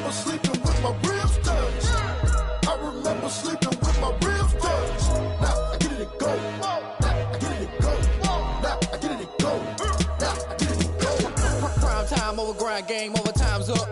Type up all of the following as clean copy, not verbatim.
remember sleeping with my ribs touched. I remember sleeping with my ribs touched. Now I get it and go. Now I get it and go. Now I get it and go. Now I get it and go. Prime time over grind, game over, time's up.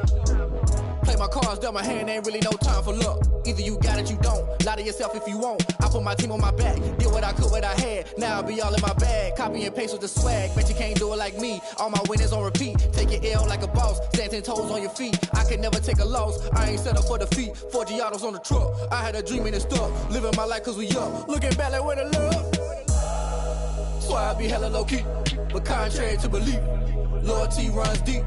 Play my cards, dealt my hand, ain't really no time for luck. Either you got it, you don't. Lie to yourself if you won't. I put my team on my back, did what I could, what I had. Now I'll be all in my bag. Copy and paste with the swag. Bet you can't do it like me. All my winners on repeat. Take your L like a boss. Stand 10 toes on your feet. I could never take a loss. I ain't set up for defeat. 4 Giottos on the truck. I had a dream and it stuck. Living my life cause we up. Looking back like where the love. So I be hella low key. But contrary to belief, loyalty runs deep.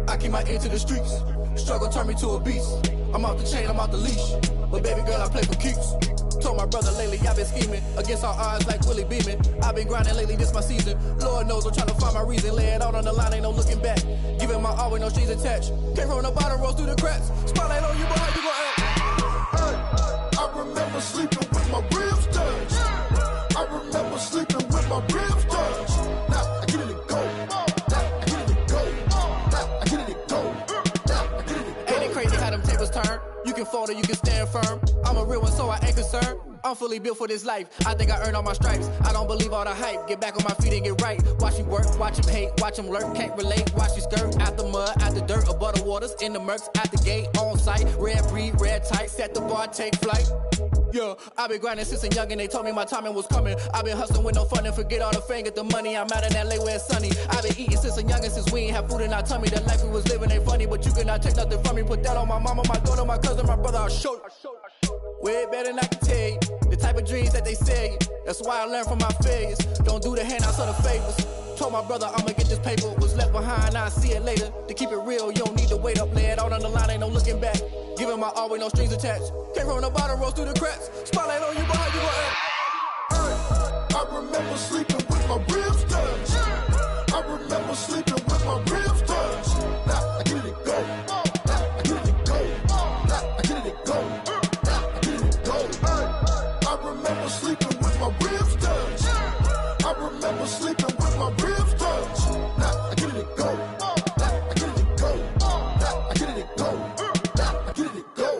I keep my ear to the streets. Struggle turned me to a beast. I'm off the chain, I'm off the leash. But baby girl, I play for keeps. Told my brother lately, I've been scheming. Against all odds like Willie Beeman. I've been grinding lately, this my season. Lord knows I'm trying to find my reason. Lay it out on the line, ain't no looking back. Giving my all with no strings attached. Came from the bottom, rose through the cracks. Spotlight on you, but how you gon' act? Hey, I remember sleeping with my ribs touched. I remember sleeping with my ribs touched. Now I get it and go. Now I get it and go. Now I get it and go. Now I get it and go. Ain't it crazy how them tables turn? You can fold or you can stand firm. I'm a real one, so I ain't concerned. I'm fully built for this life. I think I earned all my stripes. I don't believe all the hype. Get back on my feet and get right. Watch you work, watch him hate, watch him lurk. Can't relate, watch you skirt. Out the mud, out the dirt, above the waters, in the murks, out the gate, on site. Red breed, red tight, set the bar, take flight. Yeah, I've been grinding since a youngin', they told me my timing was coming. I've been hustling with no fun and forget all the fame, get the money. I'm out in LA where it's sunny. I've been eating since a youngin', since we ain't have food in our tummy. The life we was living ain't funny, but you cannot take nothing from me. Put that on my mama, my daughter, my cousin, my brother, I'll show you. Way better than I can tell you. The type of dreams that they sell you. That's why I learned from my failures. Don't do the handouts or the favors. Told my brother I'ma get this paper. Was left behind, I'll see it later. To keep it real, you don't need to wait up. Lay it out on the line, ain't no looking back. Giving my all with no strings attached. Came from the bottom, rose through the cracks. Spotlight on you, but how you gon' act? Hey, I remember sleeping with my ribs touched. I remember sleeping with my ribs touched. Now I get it and go. Now I get it and go. Now I get it and go. Now I get it and go. Hey, I remember sleeping with my ribs touched. I remember sleeping with my ribs touched. Now I get it and go. Now I get it and go. Now I get it and go. Now I get it and go.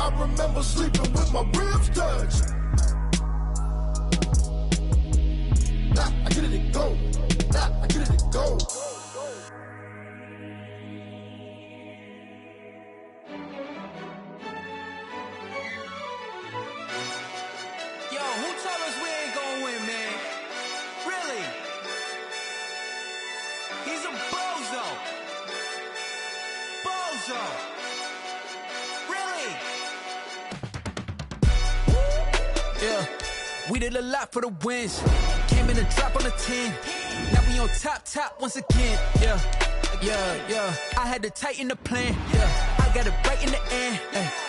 I remember sleeping with my ribs touched. Now I get it and go. Now I get it and go. Yo, who told us we ain't gonna win, man? Really? He's a bozo. Bozo. Really? Yeah, we did a lot for the wins. Came in a drop on a 10. Now we on top once again. Yeah. I had to tighten the plan. Yeah, I got it right in the end.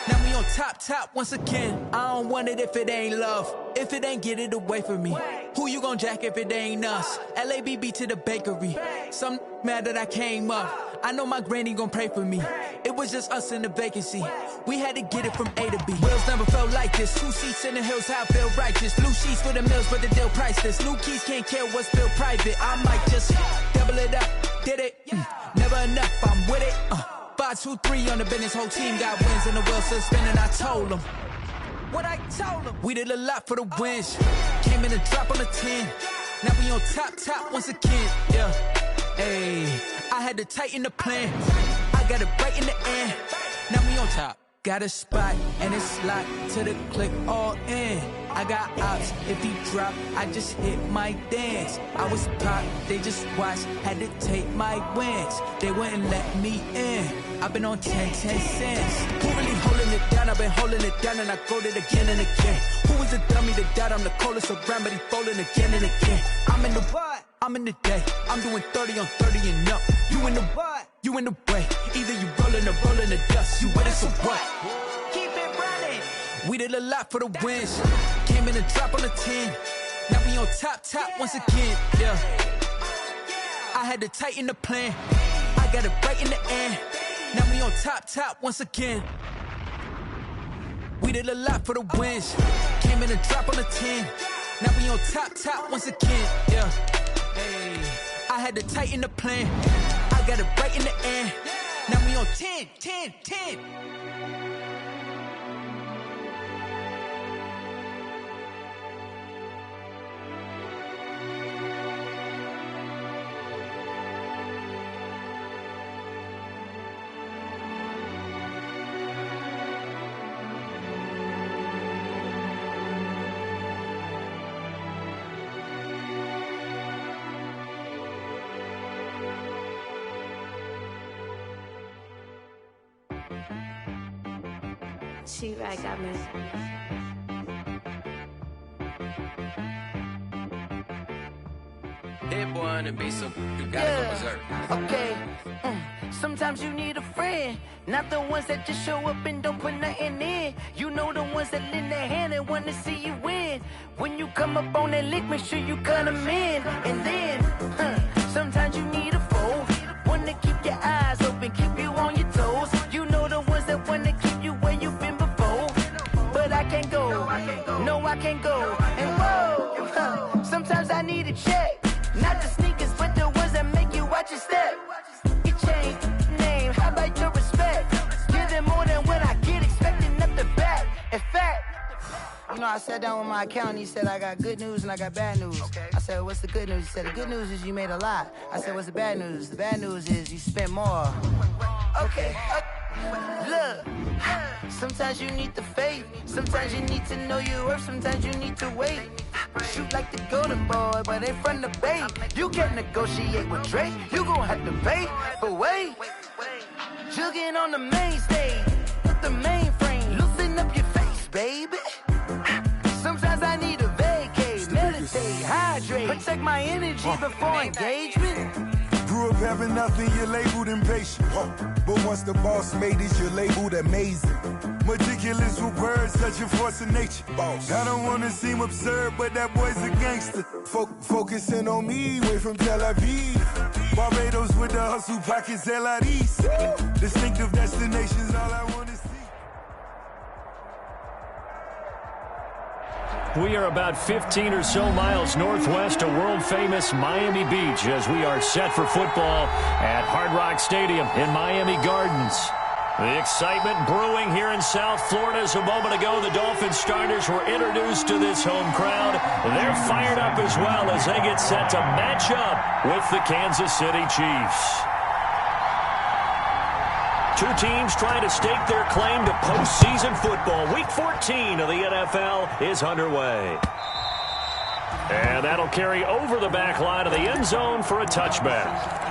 Now we on top once again. I don't want it if it ain't love. If it ain't, get it away from me. Who you gon' jack if it ain't us? LABB to the bakery. Some mad that I came up. I know my granny gon' pray for me. It was just us in the vacancy. We had to get it from A to B. Wheels never felt like this. 2 seats in the hills, how I feel righteous. Blue sheets for the mills, but the deal priceless. New keys can't care what's still private. I might just double it up. Did it? Never enough, I'm with it. 5, 2, 3 on the business. Whole team got wins and the wheels still spinning. I told them what I told them. We did a lot for the wins. Came in a drop on a 10. Now we on top once again. Yeah. Hey, I had to tighten the plan. I got it right in the end. Now we on top. Got a spot and it's locked to the click all in. I got ops, if he drop, I just hit my dance. I was pop, they just watched, had to take my wins. They wouldn't let me in. I've been on 10 cents. Who really holding it down? I've been holding it down and I go it again and again. Who was the dummy that died? I'm the coldest around, but he folding again and again. I'm in the what? I'm in the day. I'm doing 30 on 30 and up. You in the what? You in the way. Either you rolling or rolling the dust. You with it, so what? Keep it running. We did a lot for the wins. Came in a drop on a 10. Now we on top once again. Yeah. I had to tighten the plan. I got it right in the end. Now we on top once again. We did a lot for the wins. Came in a drop on a 10. Now we on top once again. Yeah. Hey, I had to tighten the plan. I got it right in the air. Now we on 10, 10, 10. She-Rag got me. Hit one and be some, you gotta go berserk. Okay. Sometimes you need a friend, not the ones that just show up and don't put nothing in. You know the ones that lend their hand and want to see you win. When you come up on that lick, make sure you cut them in. And then, sometimes you need a foe, one to keep your eyes open, keep you on your toes. You know the ones that want to keep you where you've been before. But I can't go, no I can't go. And whoa, sometimes I need a check. Not the sneakers, but the ones that make you watch your step. You change name, how about your respect? Give them more than what I get, expecting nothing back. In fact, you know, I sat down with my accountant, he said, I got good news and I got bad news. I said, what's the good news? He said, the good news is you made a lot. I said, what's the bad news? The bad news is you spent more. Okay. Look, sometimes you need the faith, sometimes you need to know your worth, sometimes you need to wait. Shoot like the golden boy, but ain't from the bay. You can't negotiate with Drake, you gon' have to pay. But wait, jugging on the main stage, with the mainframe, loosen up your face, baby. Sometimes I need a vacate, meditate, hydrate, protect my energy before engagement. Grew up having nothing, you're labeled impatient. But once the boss made it, you're labeled amazing. Meticulous with words, such a force of nature. I don't wanna seem absurd, but that boy's a gangster. Focusing on me, way from Tel Aviv. Barbados with the hustle pockets, LIDs. Distinctive destinations, all I wanna see. We are about 15 or so miles northwest of world-famous Miami Beach as we are set for football at Hard Rock Stadium in Miami Gardens. The excitement brewing here in South Florida as a moment ago the Dolphins starters were introduced to this home crowd. They're fired up as well as they get set to match up with the Kansas City Chiefs. Two teams trying to stake their claim to postseason football. Week 14 of the NFL is underway. And that'll carry over the back line of the end zone for a touchback.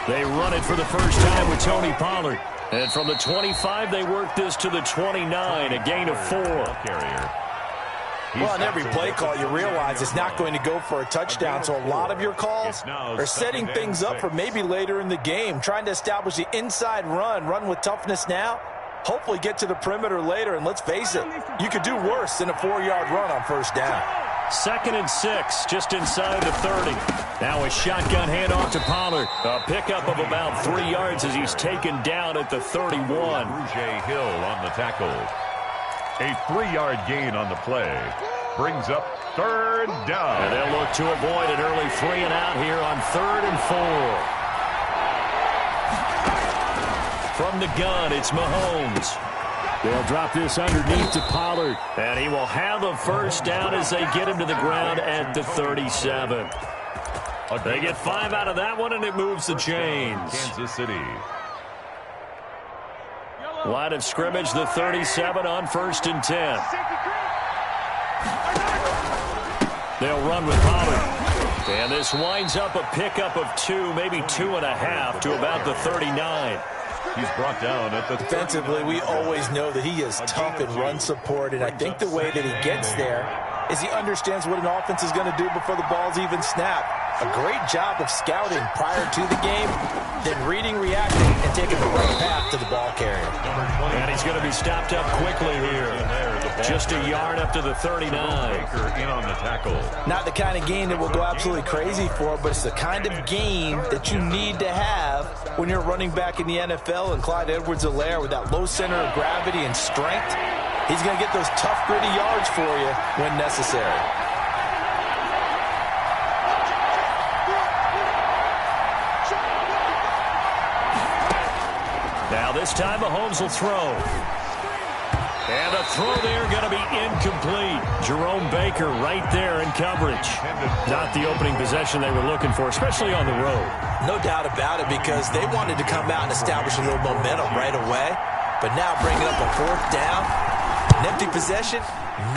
They run it for the first time with Tony Pollard. And from the 25, they work this to the 29, a gain of 4. Well, in every play call, you realize it's not going to go for a touchdown, so a lot of your calls are setting things up for maybe later in the game, trying to establish the inside run with toughness now, hopefully get to the perimeter later, and let's face it, you could do worse than a 4-yard run on first down. 2nd and 6, just inside the 30. Now a shotgun handoff to Pollard. A pickup of about 3 yards as he's taken down at the 31. Rouge Hill on the tackle. A 3-yard gain on the play. Brings up 3rd down. And they'll look to avoid an early 3 and out here on 3rd and 4. From the gun, it's Mahomes. They'll drop this underneath to Pollard. And he will have a first down as they get him to the ground at the 37. They get 5 out of that one, and it moves the chains. Kansas City. Line of scrimmage, the 37 on 1st and 10. They'll run with Pollard. And this winds up a pickup of 2, maybe 2.5 to about the 39. He's brought down at the defensively. We always know that he is tough in run support, and I think the way that he gets there is he understands what an offense is going to do before the ball's even snapped. A great job of scouting prior to the game, then reading, reacting, and taking the right path to the ball carrier. And he's going to be stopped up quickly here. Just a yard up to the 39. In on the tackle. Not the kind of game that we'll go absolutely crazy for, but it's the kind of game that you need to have when you're running back in the NFL. And Clyde Edwards-Helaire, with that low center of gravity and strength, he's going to get those tough, gritty yards for you when necessary. Now this time Mahomes will throw. And a throw there going to be incomplete. Jerome Baker right there in coverage. Not the opening possession they were looking for, especially on the road. No doubt about it, because they wanted to come out and establish a little momentum right away. But now bringing up a fourth down, an empty possession,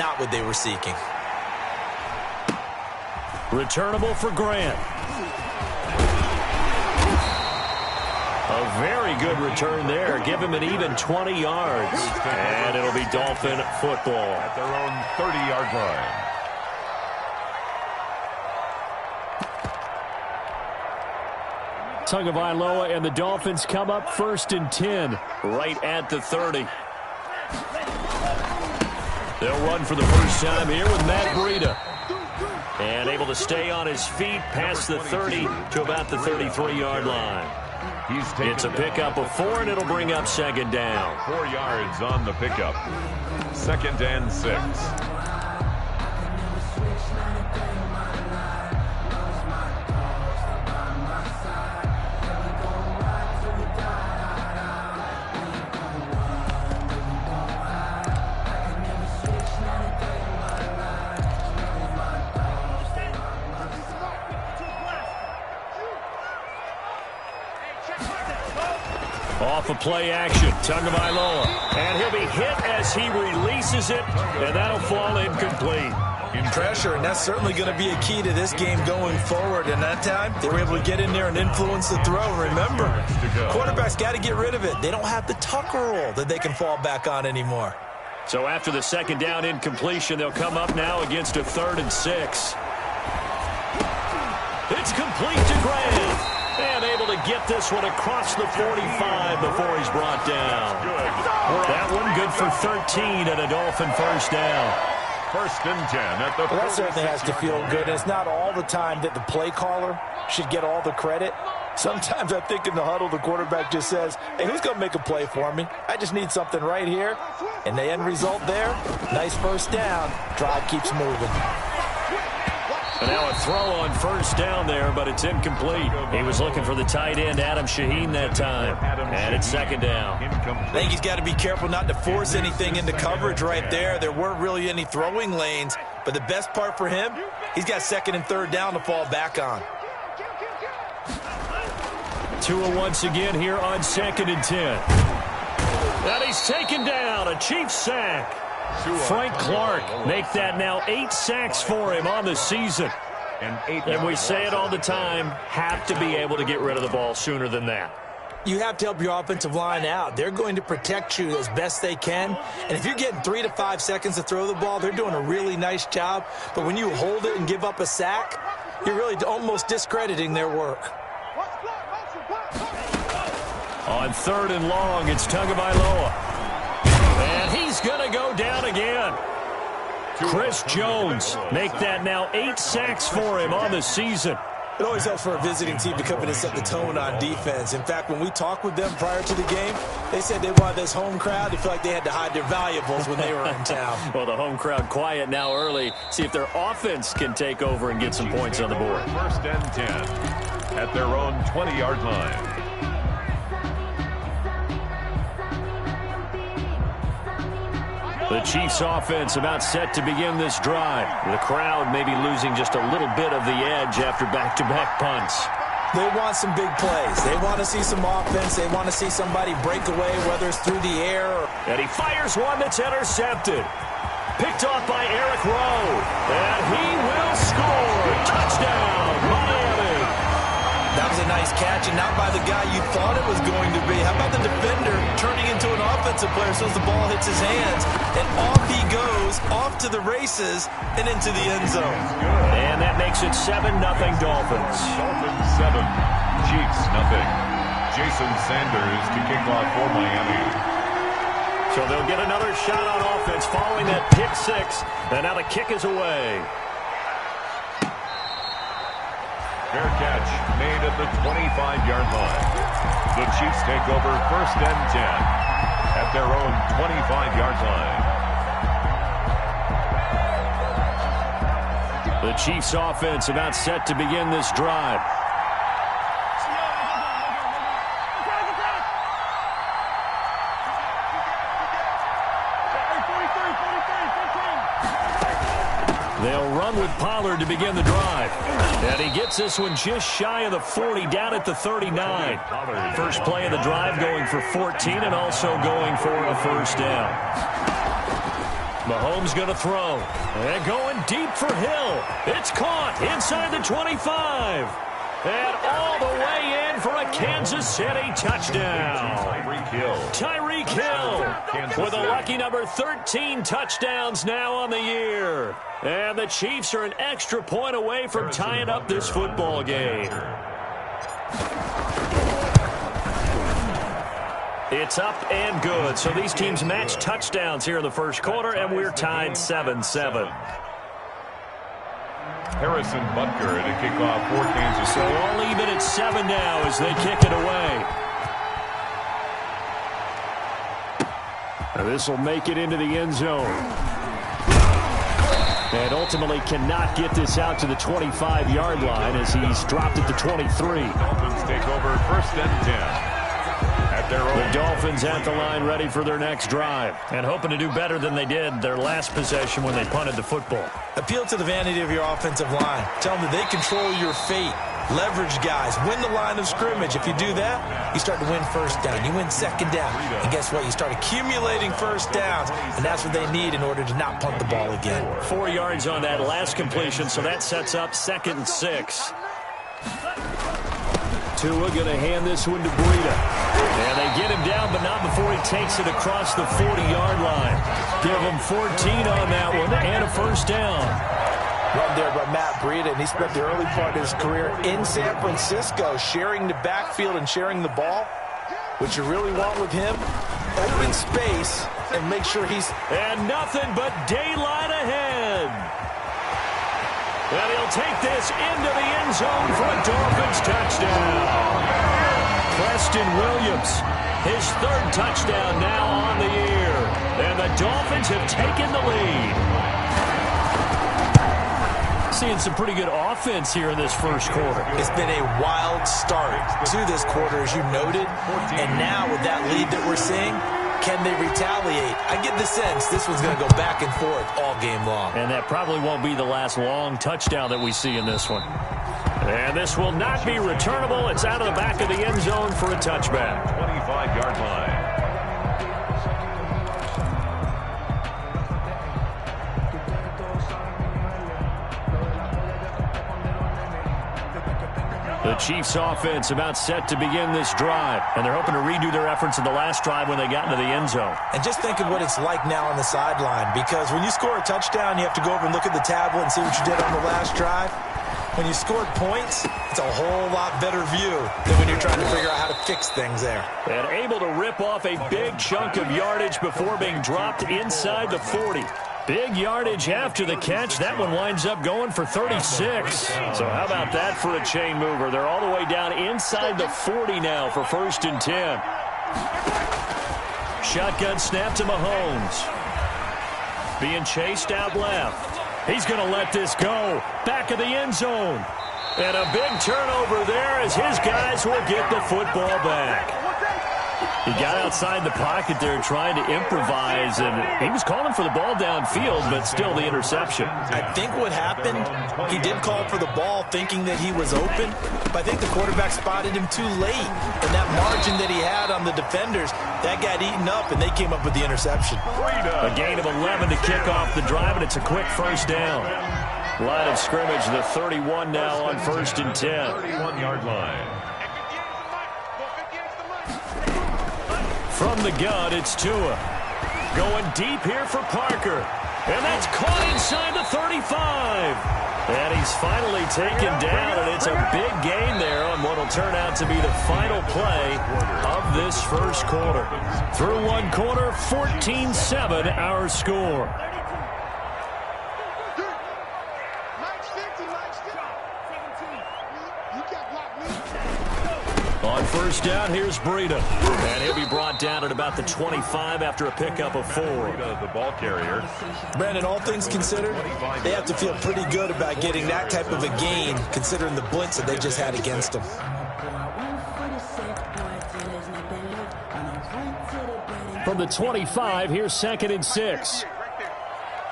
not what they were seeking. Returnable for Grant. A very good return there. Give him an even 20 yards. And it'll be Dolphin football. At their own 30-yard line. Tagovailoa and the Dolphins come up 1st and 10, right at the 30. They'll run for the first time here with Matt Breida. And able to stay on his feet past the 30 to about the 33-yard line. It's a pickup of 4, and it'll bring up 2nd down. 4 yards on the pickup. 2nd and 6. Off of play action, Tagovailoa. And he'll be hit as he releases it, and that'll fall incomplete. Pressure, and that's certainly going to be a key to this game going forward. And that time, they were able to get in there and influence the throw. Remember, quarterback's got to get rid of it. They don't have the tuck roll that they can fall back on anymore. So after the 2nd down incompletion, they'll come up now against a 3rd and 6. It's complete to Grant. And able to get this one across the 45 before he's brought down. That one good for 13 and a Dolphin first down. 1st and 10 at the. Well, that certainly has to feel good. It's not all the time that the play caller should get all the credit. Sometimes I think in the huddle, the quarterback just says, hey, who's going to make a play for me? I just need something right here. And the end result there, nice first down. Drive keeps moving. And now a throw on 1st down there, but it's incomplete. He was looking for the tight end, Adam Shaheen, that time. And it's 2nd down. I think he's got to be careful not to force anything into coverage right there. There weren't really any throwing lanes. But the best part for him, he's got 2nd and 3rd down to fall back on. Tua once again here on 2nd and 10. And he's taken down, a Chiefs sack. Frank Clark make that now 8 sacks for him on the season. And we say it all the time, have to be able to get rid of the ball sooner than that. You have to help your offensive line out. They're going to protect you as best they can. And if you're getting 3 to 5 seconds to throw the ball, they're doing a really nice job. But when you hold it and give up a sack, you're really almost discrediting their work. On 3rd and long, it's Tagovailoa. And he's going to go down again. Chris Jones make that now 8 sacks for him on the season. It always helps for a visiting team to come in and set the tone on defense. In fact, when we talked with them prior to the game, they said they wanted this home crowd to feel like they had to hide their valuables when they were in town. Well, the home crowd quiet now early. See if their offense can take over and get some points on the board. 1st and 10 at their own 20-yard line. The Chiefs offense about set to begin this drive. The crowd may be losing just a little bit of the edge after back-to-back punts. They want some big plays. They want to see some offense. They want to see somebody break away, whether it's through the air. And he fires one that's intercepted. Picked off by Eric Rowe. And he will score. Touchdown, Miami. That was a nice catch, and not by the guy you thought it was going to be. How about the defender turning into an offensive defensive player as soon as the ball hits his hands, and off he goes, off to the races, and into the end zone. And that makes it 7-0 Dolphins. Dolphins 7, Chiefs 0. Jason Sanders to kick off for Miami. So they'll get another shot on offense following that pick six, and now the kick is away. Fair catch made at the 25-yard line. The Chiefs take over 1st and 10 at their own 25-yard line. The Chiefs offense about set to begin this drive. They'll run with Pollard to begin the drive. And he gets this one just shy of the 40, down at the 39. First play of the drive going for 14 and also going for a first down. Mahomes going to throw. And going deep for Hill. It's caught inside the 25. And all the way in for a Kansas City touchdown. Tyreek Hill with a lucky number 13 touchdowns now on the year. And the Chiefs are an extra point away from tying up this football game. It's up and good. So these teams match touchdowns here in the first quarter, and we're tied 7-7. Harrison Butker to kick off for Kansas City. So all even at 7 now as they kick it away. This will make it into the end zone. And ultimately cannot get this out to the 25-yard line as he's dropped at the 23. Dolphins take over 1st and 10. The Dolphins at the line ready for their next drive and hoping to do better than they did their last possession when they punted the football. Appeal to the vanity of your offensive line. Tell them that they control your fate. Leverage guys. Win the line of scrimmage. If you do that, you start to win first down. You win second down. And guess what? You start accumulating first downs, and that's what they need in order to not punt the ball again. 4 yards on that last completion, so that sets up 2nd and 6. Tua going to hand this one to Breida. And they get him down, but not before he takes it across the 40-yard line. Give him 14 on that one and a first down. Run there by Matt Breida, and he spent the early part of his career in San Francisco sharing the backfield and sharing the ball. What you really want with him, open space and make sure he's... And nothing but daylight ahead. And he'll take this into the end zone for a Dolphins touchdown. Preston Williams, his 3rd touchdown now on the year. And the Dolphins have taken the lead. Seeing some pretty good offense here in this first quarter. It's been a wild start to this quarter, as you noted. And now with that lead that we're seeing, can they retaliate? I get the sense this one's going to go back and forth all game long. And that probably won't be the last long touchdown that we see in this one. And this will not be returnable. It's out of the back of the end zone for a touchback. 25-yard line. The Chiefs offense about set to begin this drive, and they're hoping to redo their efforts in the last drive when they got into the end zone. And just think of what it's like now on the sideline, because when you score a touchdown, you have to go over and look at the tablet and see what you did on the last drive. When you scored points, it's a whole lot better view than when you're trying to figure out how to fix things there. And able to rip off a big chunk of yardage before being dropped inside the 40. Big yardage after the catch. That one winds up going for 36. So how about that for a chain mover? They're all the way down inside the 40 now for 1st and 10. Shotgun snap to Mahomes. Being chased out left. He's going to let this go. Back of the end zone. And a big turnover there as his guys will get the football back. He got outside the pocket there trying to improvise, and he was calling for the ball downfield, but still the interception. I think what happened, he did call for the ball thinking that he was open, but I think the quarterback spotted him too late. And that margin that he had on the defenders, that got eaten up, and they came up with the interception. A gain of 11 to kick off the drive, and it's a quick first down. Line of scrimmage, the 31 now on 1st and 10. 31-yard line. From the gun, it's Tua. Going deep here for Parker. And that's caught inside the 35. And he's finally taken down, and it's a big gain there on what will turn out to be the final play of this first quarter. Through one quarter, 14-7 our score. On first down, here's Breida. And he'll be brought down at about the 25 after a pickup of 4. The ball carrier. Brandon, all things considered, they have to feel pretty good about getting that type of a gain, considering the blitz that they just had against them. From the 25, here's 2nd and 6.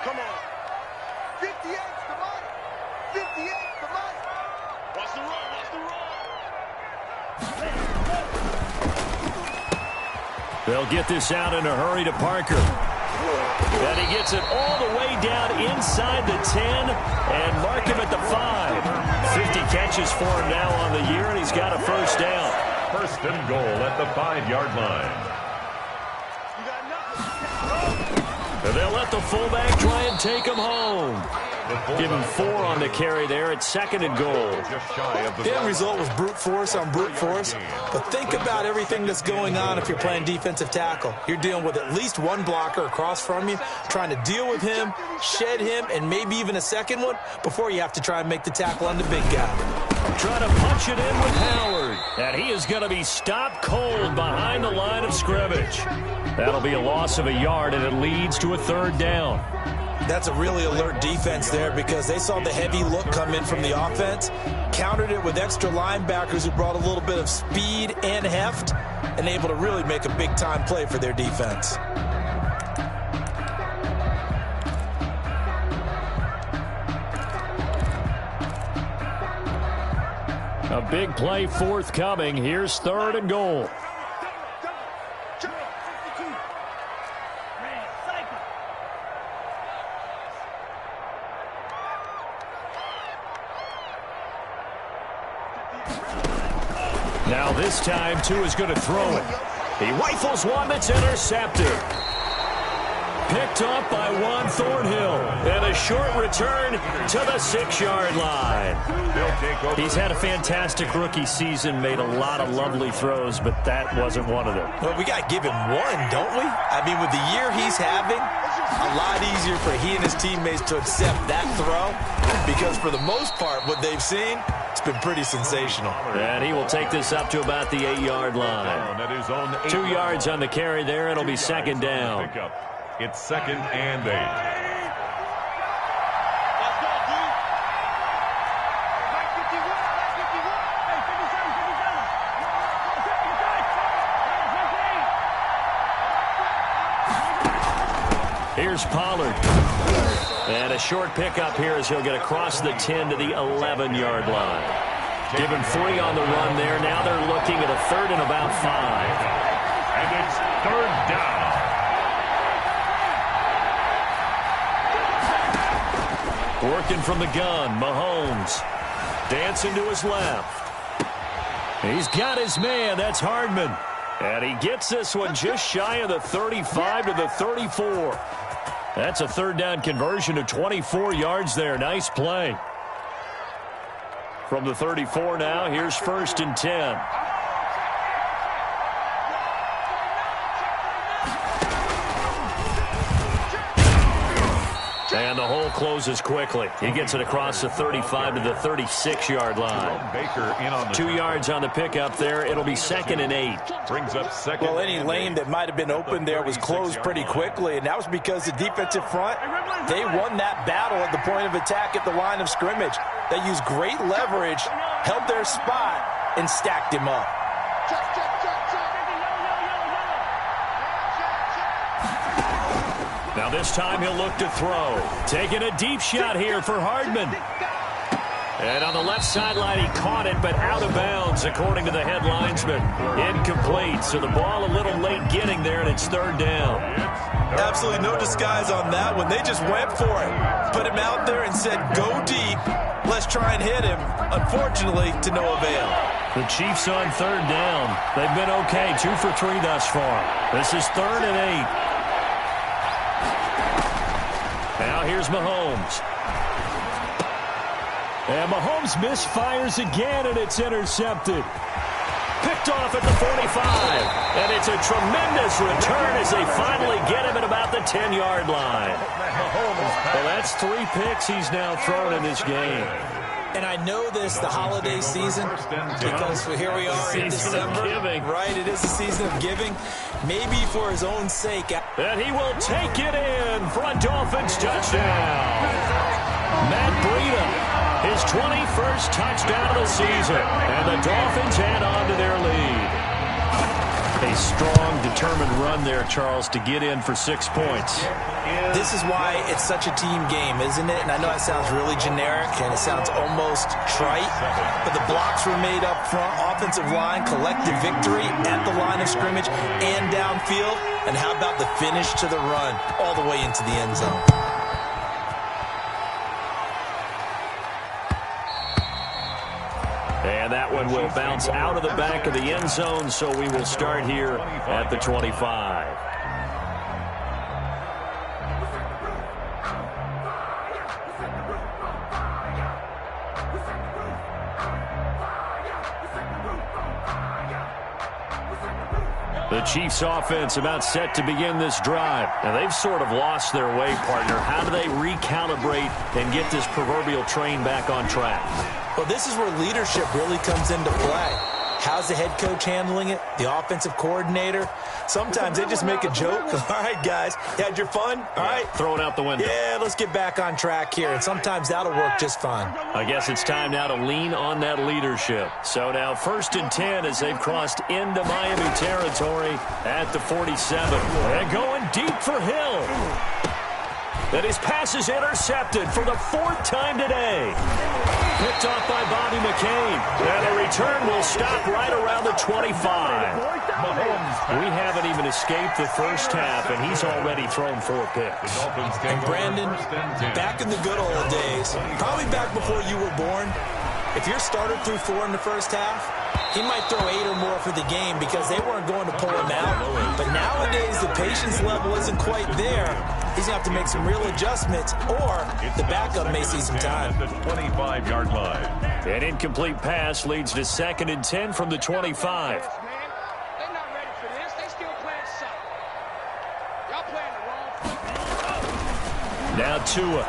Come on. 58, come on. 58, come on. Watch the run, watch the run. They'll get this out in a hurry to Parker. And he gets it all the way down inside the 10 and mark him at the 5. 50 catches for him now on the year, and he's got a first down. First and goal at the 5-yard line. And they'll let the fullback try and take him home. Give him 4 on the carry there at 2nd and goal. The end result was brute force on brute force. But think about everything that's going on if you're playing defensive tackle. You're dealing with at least one blocker across from you, trying to deal with him, shed him, and maybe even a second one before you have to try and make the tackle on the big guy. Trying to punch it in with Howard. And he is going to be stopped cold behind the line of scrimmage. That'll be a loss of a yard, and it leads to a 3rd down. That's a really alert defense there because they saw the heavy look come in from the offense, countered it with extra linebackers who brought a little bit of speed and heft, and able to really make a big-time play for their defense. A big play forthcoming. Here's 3rd and goal. Now this time, Tua's going to throw it. He rifles one that's intercepted. Picked up by Juan Thornhill. And a short return to the 6-yard line. He's had a fantastic rookie season, made a lot of lovely throws, but that wasn't one of them. Well, we got to give him one, don't we? I mean, with the year he's having, a lot easier for he and his teammates to accept that throw because for the most part, what they've seen, it's been pretty sensational. And he will take this up to about the 8-yard line. 2 yards on the carry there. It'll be 2nd down. It's 2nd and 8. Here's Pollard. And a short pickup here as he'll get across the 10 to the 11-yard line. Give him 3 on the run there. Now they're looking at a 3rd and about 5. And it's 3rd down. Working from the gun, Mahomes. Dancing to his left. He's got his man. That's Hardman. And he gets this one just shy of the 35 to the 34. That's a 3rd down conversion of 24 yards there. Nice play. From the 34 now, here's 1st and 10. And the hole closes quickly. He gets it across the 35 to the 36-yard line. 2 yards on the pickup there. It'll be 2nd and 8. Brings up 2nd. Well, any lane that might have been open there was closed pretty quickly, and that was because the defensive front, they won that battle at the point of attack at the line of scrimmage. They used great leverage, held their spot, and stacked him up. Now this time he'll look to throw. Taking a deep shot here for Hardman. And on the left sideline he caught it, but out of bounds according to the head linesman. Incomplete, so the ball a little late getting there, and it's 3rd down. Absolutely no disguise on that one. They just went for it. Put him out there and said, go deep. Let's try and hit him. Unfortunately, to no avail. The Chiefs on third down. They've been okay, 2 for 3 thus far. This is 3rd and 8. Now here's Mahomes. And Mahomes misfires again, and it's intercepted. Picked off at the 45. And it's a tremendous return as they finally get him at about the 10-yard line. Well, that's 3 picks he's now thrown in this game. And I know this, the holiday season, because here we are in December. Right, it is the season of giving. Maybe for his own sake. And he will take it in for a Dolphins touchdown. Matt Breida, his 21st touchdown of the season. And the Dolphins add on to their lead. A strong, determined run there, Charles, to get in for 6 points. This is why it's such a team game, isn't it? And I know it sounds really generic and it sounds almost trite, but the blocks were made up front, offensive line, collective victory at the line of scrimmage and downfield. And how about the finish to the run all the way into the end zone? And that one will bounce out of the back of the end zone, so we will start here at the 25. The Chiefs offense about set to begin this drive. Now, they've sort of lost their way, partner. How do they recalibrate and get this proverbial train back on track? Well, this is where leadership really comes into play. How's the head coach handling it? The offensive coordinator? Sometimes they just make a joke. All right, guys, you had your fun? All right. Throw it out the window. Yeah, let's get back on track here. And sometimes that'll work just fine. I guess it's time now to lean on that leadership. So now 1st and 10 as they've crossed into Miami territory at the 47. And going deep for Hill. And his pass is intercepted for the 4th time today. Picked off by Bobby McCain. And the return will stop right around the 25. We haven't even escaped the first half, and he's already thrown 4 picks. And Brandon, back in the good old days, probably back before you were born, if your starter threw 4 in the first half, he might throw 8 or more for the game because they weren't going to pull him out. But nowadays, the patience level isn't quite there. He's going to have to make some real adjustments, or the backup may see some time. The 25-yard line. An incomplete pass leads to 2nd and 10 from the 25. They're not ready for this. They still playing suck. Y'all playing the wrong. Now Tua.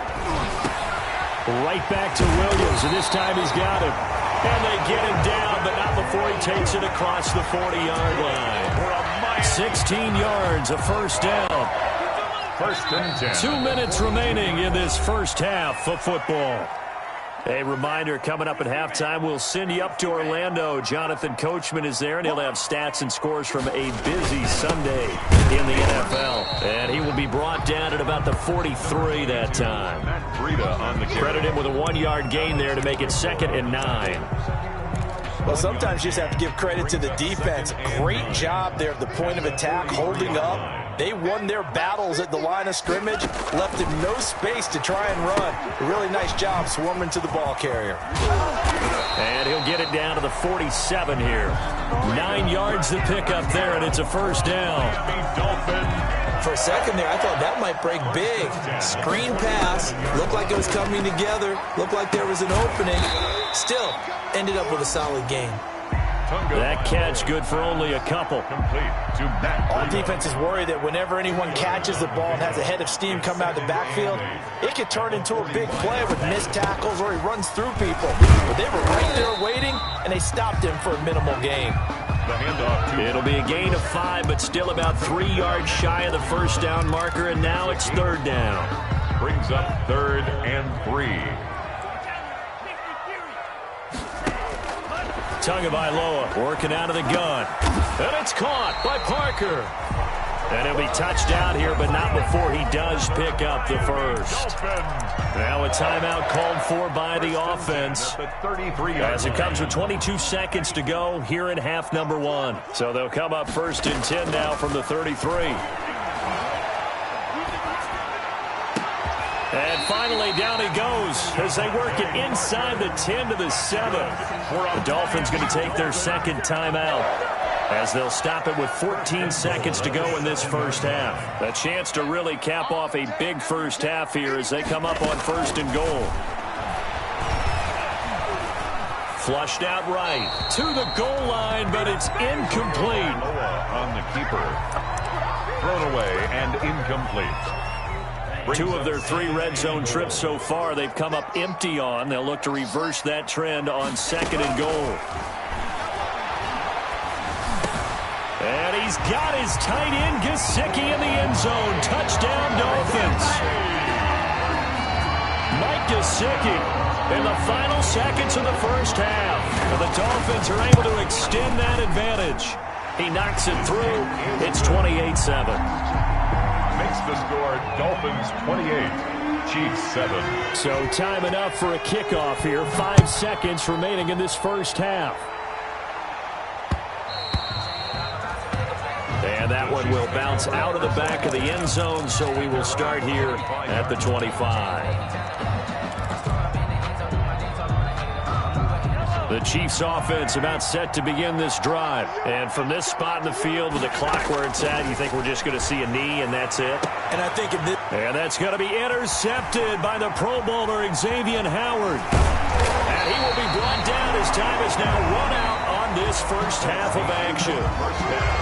Right back to Williams, and this time he's got him. And they get him down, but not before he takes it across the 40-yard line. 16 yards, a first down. 1st and 10. 2 minutes remaining in this first half of football. A reminder, coming up at halftime, we'll send you up to Orlando. Jonathan Coachman is there, and he'll have stats and scores from a busy Sunday in the NFL. And he will be brought down at about the 43 that time. Matt Breida on the Credit him with a 1-yard gain there to make it 2nd and 9. Well, sometimes you just have to give credit to the defense. Great job there at the point of attack, holding up. They won their battles at the line of scrimmage, left him no space to try and run. A really nice job swarming to the ball carrier. And he'll get it down to the 47 here. 9 yards to pick up there, and it's a first down. For a second there, I thought that might break big. Screen pass. Looked like it was coming together. Looked like there was an opening. Still, ended up with a solid game. That catch good for only a couple. All defense is worried that whenever anyone catches the ball and has a head of steam come out of the backfield, it could turn into a big play with missed tackles or he runs through people. But they were right there waiting, and they stopped him for a minimal gain. It'll be a gain of 5, but still about 3 yards shy of the first down marker, and now it's 3rd down. Brings up 3rd and 3. Tagovailoa working out of the gun. And it's caught by Parker. And he'll be touchdown here, but not before he does pick up the first. Now a timeout called for by the offense as it comes with 22 seconds to go here in half number 1. So they'll come up 1st and 10 now from the 33. And finally, down he goes as they work it inside the 10 to the 7. The Dolphins going to take their second timeout as they'll stop it with 14 seconds to go in this first half. A chance to really cap off a big first half here as they come up on 1st and goal. Flushed out right to the goal line, but it's incomplete. On the keeper. Thrown away and incomplete. 2 of their 3 red zone trips so far they've come up empty on. They'll look to reverse that trend on 2nd and goal. And he's got his tight end Gesicki in the end zone. Touchdown Dolphins. Mike Gesicki in the final seconds of the first half. And the Dolphins are able to extend that advantage. He knocks it through. It's 28-7. Makes the score Dolphins 28, Chiefs 7. So time enough for a kickoff here. 5 seconds remaining in this first half. And that one will bounce out of the back of the end zone, so we will start here at the 25. The Chiefs offense about set to begin this drive. And from this spot in the field with the clock where it's at, you think we're just going to see a knee and that's it? And I think in this... And that's going to be intercepted by the Pro Bowler Xavier Howard. And he will be brought down as time is now run out on this first half of action.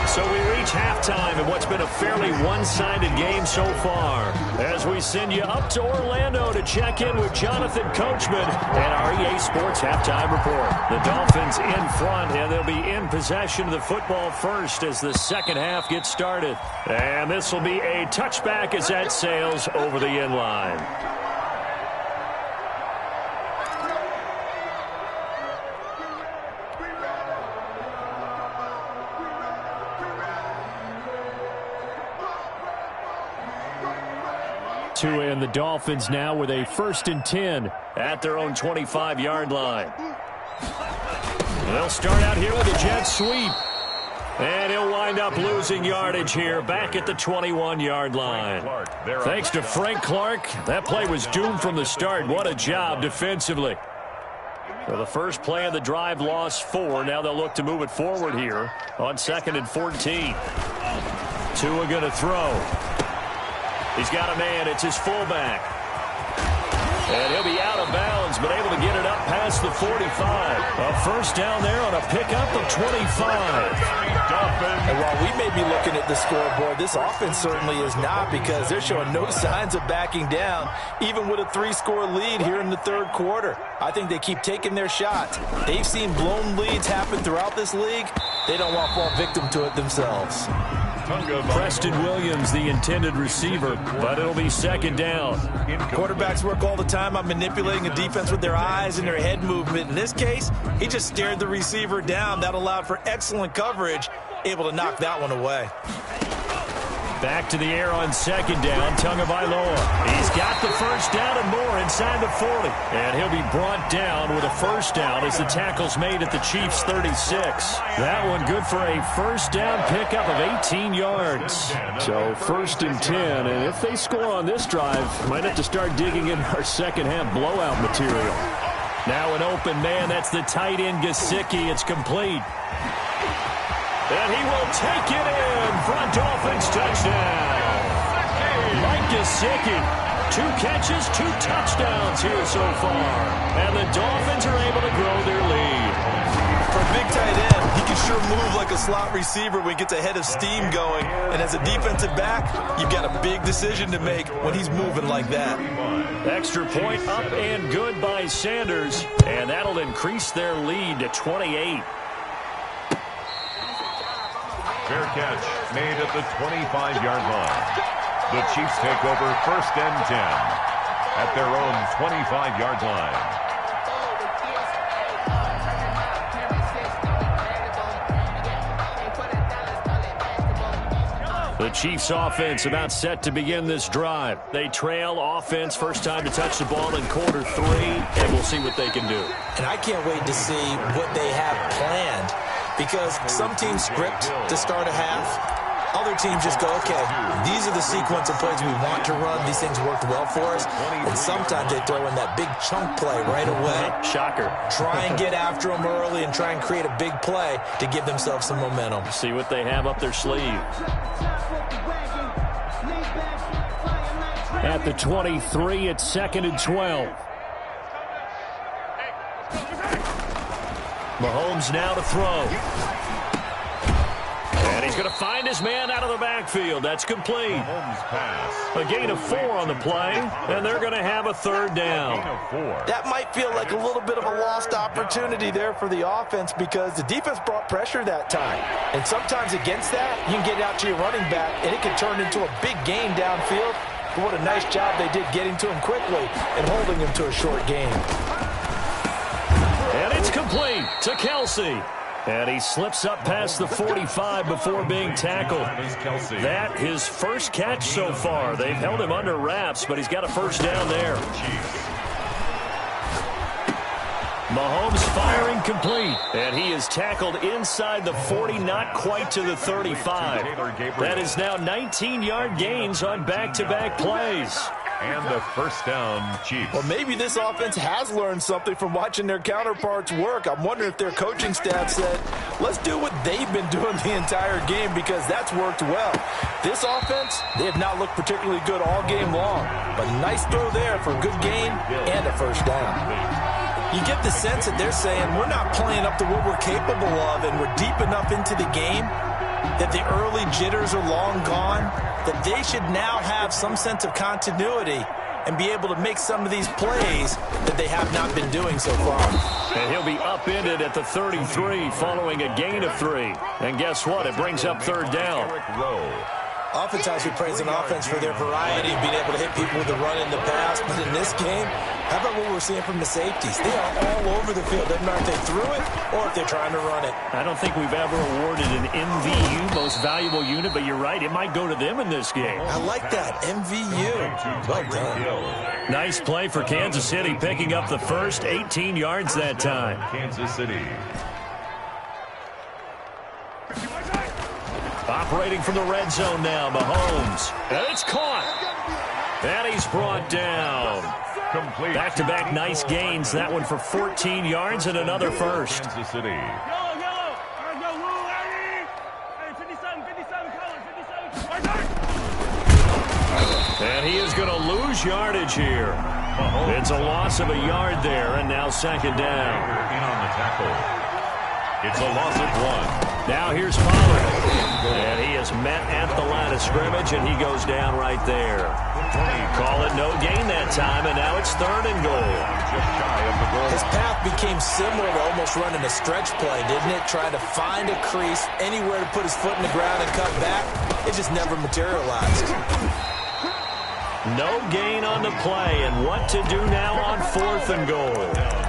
So we reach halftime in what's been a fairly one-sided game so far. As we send you up to Orlando to check in with Jonathan Coachman and our EA Sports Halftime Report. The Dolphins in front, and they'll be in possession of the football first as the second half gets started. And this will be a touchback as that sails over the end line. And the Dolphins now with a 1st and 10 at their own 25-yard line. They'll start out here with a jet sweep. And he'll wind up losing yardage here back at the 21-yard line. Thanks to Frank Clark, that play was doomed from the start. What a job defensively. So the first play of the drive lost 4. Now they'll look to move it forward here on 2nd and 14. Tua going to throw. He's got a man. It's his fullback. And he'll be out of bounds, but able to get it up past the 45. A first down there on a pickup of 25. And while we may be looking at the scoreboard, this offense certainly is not, because they're showing no signs of backing down, even with a 3-score lead here in the 3rd quarter. I think they keep taking their shots. They've seen blown leads happen throughout this league. They don't want to fall victim to it themselves. Preston Williams, the intended receiver, but it'll be 2nd down. Quarterbacks work all the time on manipulating a defense with their eyes and their head movement. In this case, he just stared the receiver down. That allowed for excellent coverage, able to knock that one away. Back to the air on 2nd down, Tagovailoa. He's got the first down and more inside the 40. And he'll be brought down with a first down as the tackle's made at the Chiefs' 36. That one good for a first down pickup of 18 yards. So 1st and 10, and if they score on this drive, might have to start digging in our second half blowout material. Now an open man, that's the tight end Gesicki. It's complete. And he will take it in for a Dolphins touchdown. Mike Gesicki, 2 catches, 2 touchdowns here so far. And the Dolphins are able to grow their lead. For a big tight end, he can sure move like a slot receiver when he gets a head of steam going. And as a defensive back, you've got a big decision to make when he's moving like that. Extra point up and good by Sanders. And that'll increase their lead to 28. Fair catch made at the 25-yard line. The Chiefs take over 1st and 10 at their own 25-yard line. The Chiefs offense about set to begin this drive. They trail offense, first time to touch the ball in quarter 3, and we'll see what they can do. And I can't wait to see what they have planned, because some teams script to start a half, Other teams just go, okay, these are the sequence of plays we want to run. These things worked well for us. And sometimes they throw in that big chunk play right away. Shocker. Try and get after them early and try and create a big play to give themselves some momentum. See what they have up their sleeve. At the 23, it's 2nd and 12. Mahomes now to throw. And he's going to find his man out of the backfield. That's complete. A gain of 4 on the play, and they're going to have a 3rd down. That might feel like a little bit of a lost opportunity there for the offense because the defense brought pressure that time. And sometimes against that, you can get out to your running back, and it can turn into a big gain downfield. But what a nice job they did getting to him quickly and holding him to a short gain. And it's complete to Kelsey. And he slips up past the 45 before being tackled. That his first catch so far. They've held him under wraps, but he's got a 1st down there. Mahomes firing complete. And he is tackled inside the 40, not quite to the 35. That is now 19-yard gains on back-to-back plays. And the 1st down, Chiefs. Well, maybe this offense has learned something from watching their counterparts work. I'm wondering if their coaching staff said, let's do what they've been doing the entire game because that's worked well. This offense, they have not looked particularly good all game long. But nice throw there for a good gain and a 1st down. You get the sense that they're saying we're not playing up to what we're capable of and we're deep enough into the game that the early jitters are long gone, that they should now have some sense of continuity and be able to make some of these plays that they have not been doing so far. And he'll be upended at the 33 following a gain of 3. And guess what? It brings up 3rd down. Oftentimes we praise an offense for their variety of being able to hit people with the run in the pass, but in this game, how about what we're seeing from the safeties? They are all over the field. Doesn't matter if they threw it or if they're trying to run it. I don't think we've ever awarded an MVU, most valuable unit, but you're right, it might go to them in this game. I like that, MVU. Well done. Nice play for Kansas City, picking up the first 18 yards that time. Kansas City. Operating from the red zone now, Mahomes. And it's caught. And he's brought down. Complete. Back-to-back nice gains. That one for 14 yards and another 1st. Kansas City. And he is going to lose yardage here. It's a loss of a yard there, and now 2nd down. In on the tackle. It's a loss of 1. Now here's Pollard. And he is met at the line of scrimmage, and he goes down right there. Call it no gain that time, and now it's 3rd and goal. Just shy of the goal. His path became similar to almost running a stretch play, didn't it? Trying to find a crease, anywhere to put his foot in the ground and cut back. It just never materialized. No gain on the play, and what to do now on 4th and goal.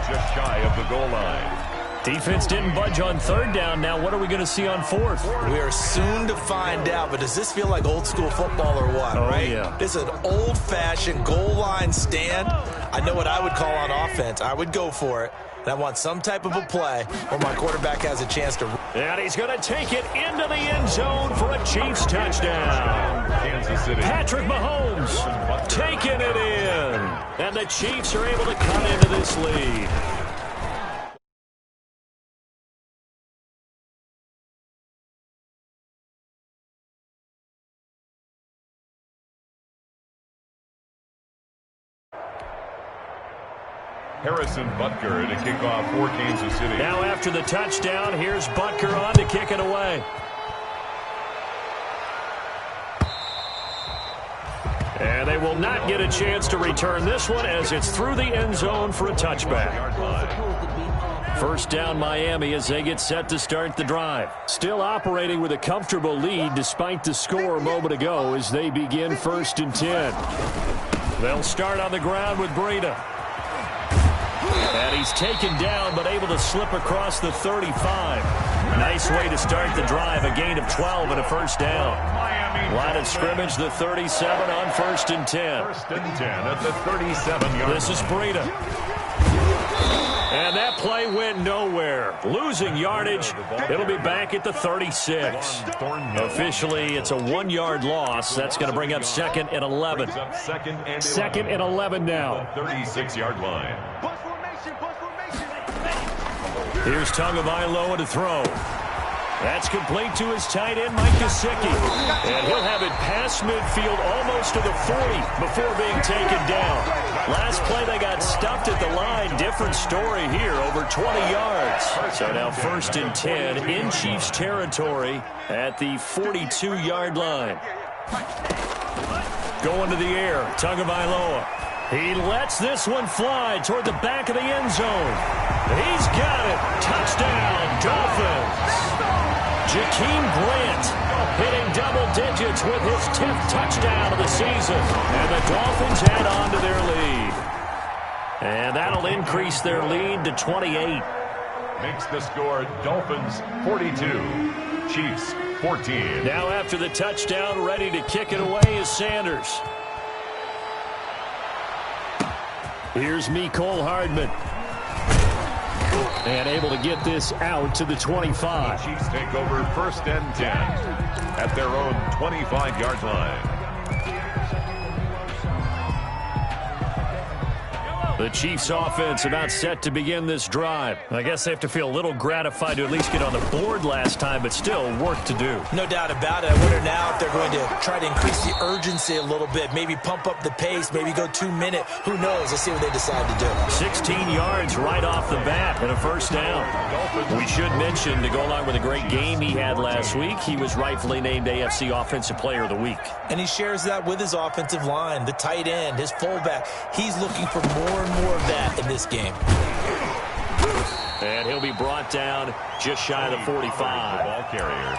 Just shy of the goal line. Defense didn't budge on 3rd down. Now what are we going to see on 4th? We are soon to find out, but does this feel like old school football or what, right? Yeah. This is an old-fashioned goal line stand. I know what I would call on offense. I would go for it. And I want some type of a play where my quarterback has a chance to. And he's going to take it into the end zone for a Chiefs touchdown. Kansas City. Patrick Mahomes taking it in. And the Chiefs are able to cut into this lead. Harrison Butker to kick off for Kansas City. Now after the touchdown, here's Butker on to kick it away. And they will not get a chance to return this one as it's through the end zone for a touchback. 1st down Miami as they get set to start the drive. Still operating with a comfortable lead despite the score a moment ago as they begin 1st and 10. They'll start on the ground with Breida. And he's taken down but able to slip across the 35. Nice way to start the drive. A gain of 12 and a 1st down. Line of scrimmage, the 37 on 1st and 10. 1st and 10 at the 37-yard line. This is Breida. And that play went nowhere. Losing yardage. It'll be back at the 36. Officially, it's a 1-yard loss. That's going to bring up 2nd and 11. 2nd and 11 now. 36-yard line. Here's Tagovailoa to throw. That's complete to his tight end, Mike Gesicki. And he'll have it past midfield almost to the 40 before being taken down. Last play, they got stuffed at the line. Different story here, over 20 yards. So now 1st and 10 in Chiefs territory at the 42-yard line. Going to the air, Tagovailoa. He lets this one fly toward the back of the end zone. He's got it. Touchdown, Dolphins. Jakeem Grant hitting double digits with his 10th touchdown of the season. And the Dolphins add on to their lead. And that'll increase their lead to 28. Makes the score Dolphins 42, Chiefs 14. Now after the touchdown, ready to kick it away is Sanders. Here's Mecole Hardman. And able to get this out to the 25. The Chiefs take over 1st and 10 at their own 25-yard line. The Chiefs offense about set to begin this drive. I guess they have to feel a little gratified to at least get on the board last time, but still work to do. No doubt about it. I wonder now if they're going to try to increase the urgency a little bit, maybe pump up the pace, maybe go 2-minute. Who knows? Let's see what they decide to do. 16 yards right off the bat and a 1st down. We should mention, to go along with a great game he had last week, he was rightfully named AFC Offensive Player of the Week. And he shares that with his offensive line, the tight end, his fullback. He's looking for more and more of that in this game. And he'll be brought down just shy of the 45. Ball carrier.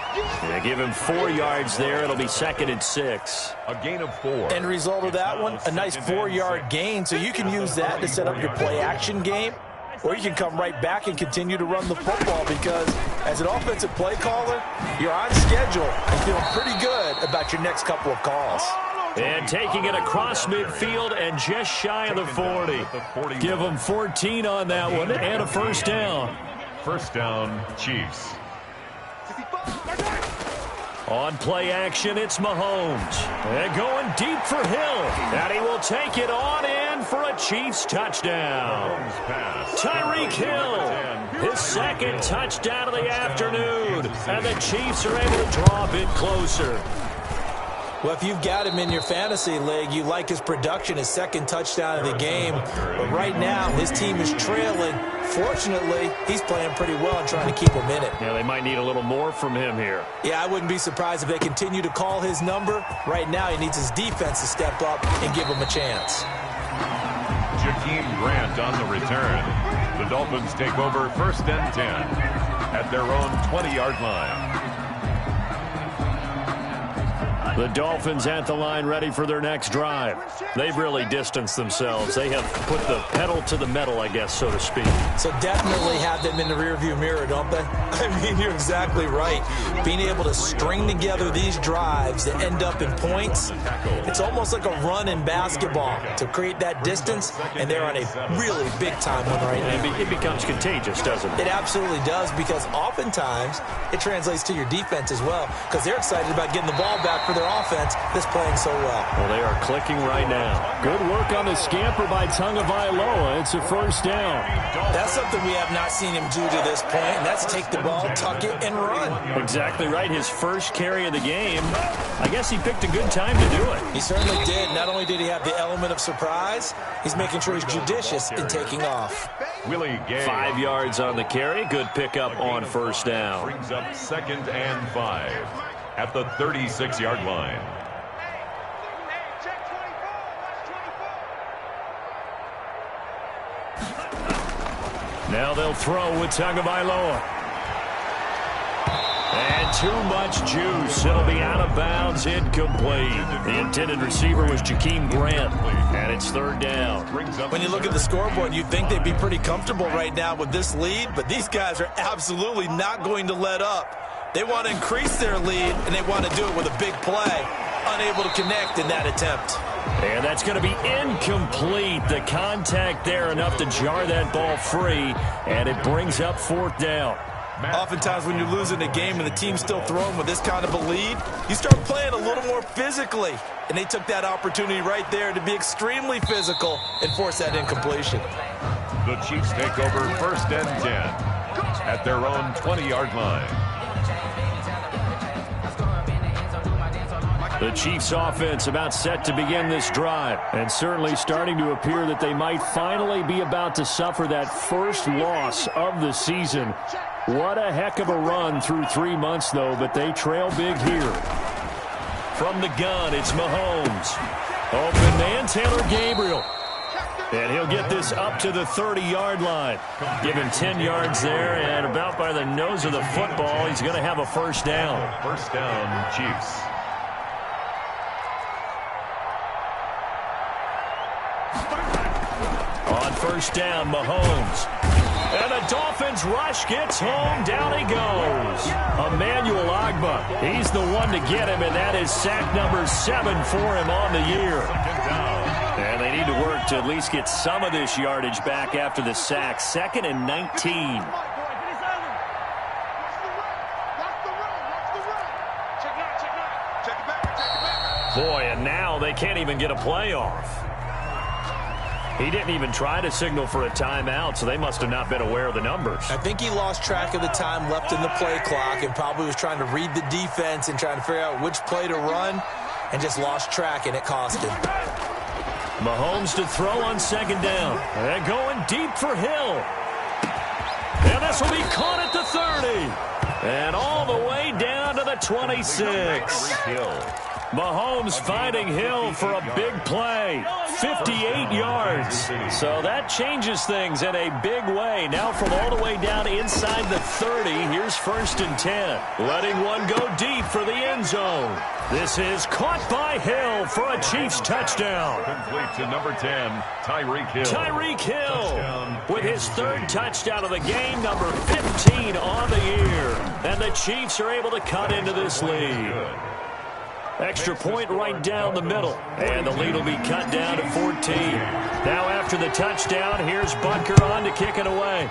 They give him 4 yards there. It'll be 2nd and 6. A gain of 4. End result of that one, a nice 4-yard gain. So you can use that to set up your play-action game, or you can come right back and continue to run the football, because as an offensive play caller, you're on schedule and feeling pretty good about your next couple of calls. And taking it across midfield and just shy of the 40. Give them 14 on that one and a 1st down. 1st down, Chiefs. On play action, it's Mahomes. And going deep for Hill. And he will take it on in for a Chiefs touchdown. Tyreek Hill, his 2nd touchdown of the afternoon. And the Chiefs are able to draw a bit closer. Well, if you've got him in your fantasy league, you like his production, his 2nd touchdown of the game. But right now, his team is trailing. Fortunately, he's playing pretty well and trying to keep him in it. Yeah, they might need a little more from him here. Yeah, I wouldn't be surprised if they continue to call his number. Right now, he needs his defense to step up and give him a chance. Jakeem Grant on the return. The Dolphins take over 1st and 10 at their own 20-yard line. The Dolphins at the line, ready for their next drive. They've really distanced themselves. They have put the pedal to the metal, I guess, so to speak. So definitely have them in the rearview mirror, don't they? I mean, you're exactly right. Being able to string together these drives that end up in points, it's almost like a run in basketball to create that distance, and they're on a really big-time one right now. It becomes contagious, doesn't it? It absolutely does, because oftentimes it translates to your defense as well, because they're excited about getting the ball back for their offense that's playing so well. Well, they are clicking right now. Good work on the scamper by Tagovailoa. It's a 1st down. That's something we have not seen him do to this point, and that's take the ball, tuck it, and run. Exactly right. His 1st carry of the game. I guess he picked a good time to do it. He certainly did. Not only did he have the element of surprise, he's making sure he's judicious in taking off. 5 yards on the carry. Good pickup on 1st down. Brings up 2nd and 5 at the 36-yard line. Now they'll throw with Tagovailoa. And too much juice. It'll be out of bounds, incomplete. The intended receiver was Jakeem Grant, and it's 3rd down. When you look at the scoreboard, you'd think they'd be pretty comfortable right now with this lead, but these guys are absolutely not going to let up. They want to increase their lead, and they want to do it with a big play. Unable to connect in that attempt. And that's going to be incomplete. The contact there enough to jar that ball free, and it brings up 4th down. Oftentimes when you're losing a game and the team's still throwing with this kind of a lead, you start playing a little more physically. And they took that opportunity right there to be extremely physical and force that incompletion. The Chiefs take over 1st and 10 at their own 20-yard line. The Chiefs offense about set to begin this drive, and certainly starting to appear that they might finally be about to suffer that first loss of the season. What a heck of a run through 3 months, though, but they trail big here. From the gun, it's Mahomes. Open man, Taylor Gabriel. And he'll get this up to the 30-yard line. Given 10 yards there, and about by the nose of the football, he's going to have a 1st down. 1st down, Chiefs. On 1st down, Mahomes. And the Dolphins rush gets home. Down he goes. Emmanuel Ogbah. He's the one to get him, and that is sack number 7 for him on the year. And they need to work to at least get some of this yardage back after the sack. 2nd and 19. Boy, and now they can't even get a play off. He didn't even try to signal for a timeout, so they must have not been aware of the numbers. I think he lost track of the time left in the play clock and probably was trying to read the defense and trying to figure out which play to run and just lost track, and it cost him. Mahomes to throw on 2nd down. And going deep for Hill. And this will be caught at the 30. And all the way down to the 26. Mahomes finding Hill for a big play. 58 yards. So that changes things in a big way. Now from all the way down inside the 30, here's 1st and 10. Letting one go deep for the end zone. This is caught by Hill for a Chiefs touchdown. Complete to number 10, Tyreek Hill. Tyreek Hill with his 3rd touchdown of the game, number 15 on the year. And the Chiefs are able to cut into this lead. Extra point right down the middle. And the lead will be cut down to 14. Now after the touchdown, here's Butker on to kick it away.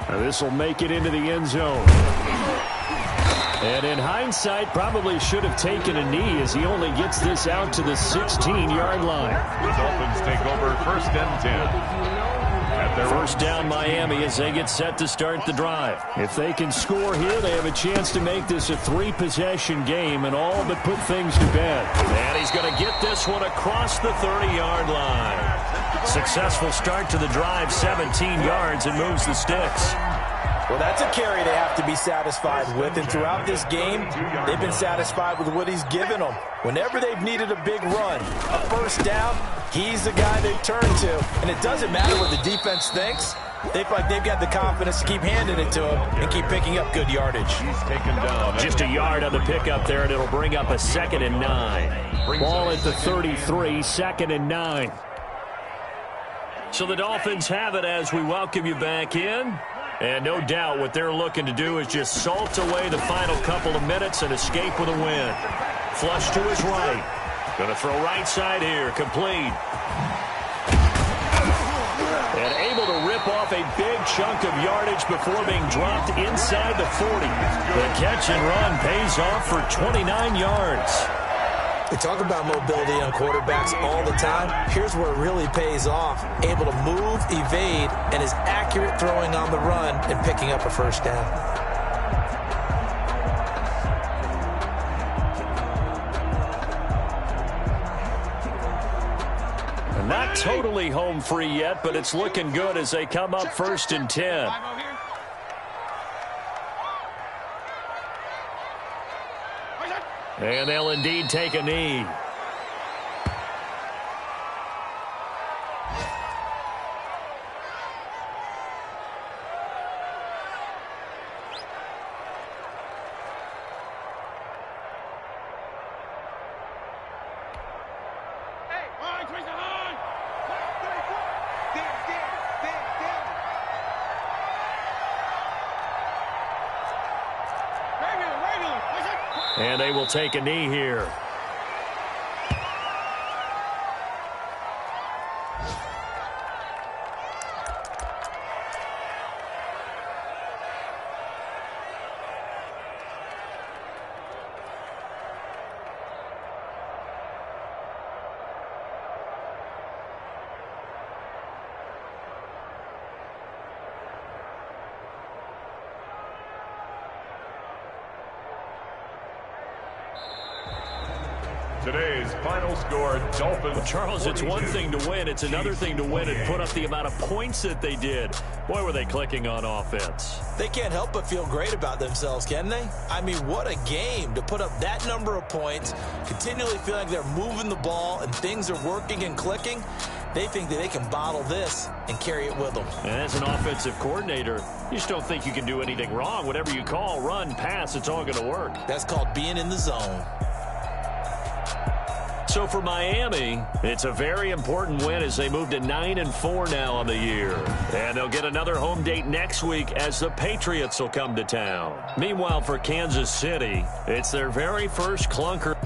Now this will make it into the end zone. And in hindsight, probably should have taken a knee as he only gets this out to the 16-yard line. The Dolphins take over 1st and 10. First down Miami as they get set to start the drive. If they can score here, they have a chance to make this a 3-possession game and all but put things to bed. And he's going to get this one across the 30-yard line. Successful start to the drive, 17 yards, and moves the sticks. Well, that's a carry they have to be satisfied with, and throughout this game, they've been satisfied with what he's given them. Whenever they've needed a big run, a 1st down, he's the guy they turn to. And it doesn't matter what the defense thinks. They feel like they've got the confidence to keep handing it to him and keep picking up good yardage. He's taken down. Just a yard on the pickup there, and it'll bring up a 2nd and 9. Ball at the 33, 2nd and 9. So the Dolphins have it as we welcome you back in. And no doubt what they're looking to do is just salt away the final couple of minutes and escape with a win. Flush to his right. Going to throw right side here. Complete. And able to rip off a big chunk of yardage before being dropped inside the 40. The catch and run pays off for 29 yards. We talk about mobility on quarterbacks all the time. Here's where it really pays off. Able to move, evade, and is accurate throwing on the run and picking up a 1st down. And not totally home free yet, but it's looking good as they come up 1st and 10. And they'll indeed take a knee. And they will take a knee here. Today's final score, Dolphins. Well, Charles, 42. It's one thing to win. It's another thing to win and put up the amount of points that they did. Boy, were they clicking on offense. They can't help but feel great about themselves, can they? I mean, what a game to put up that number of points, continually feeling like they're moving the ball and things are working and clicking. They think that they can bottle this and carry it with them. And as an offensive coordinator, you just don't think you can do anything wrong. Whatever you call, run, pass, it's all going to work. That's called being in the zone. So for Miami, it's a very important win as they move to 9-4 now on the year. And they'll get another home date next week as the Patriots will come to town. Meanwhile, for Kansas City, it's their very first clunker.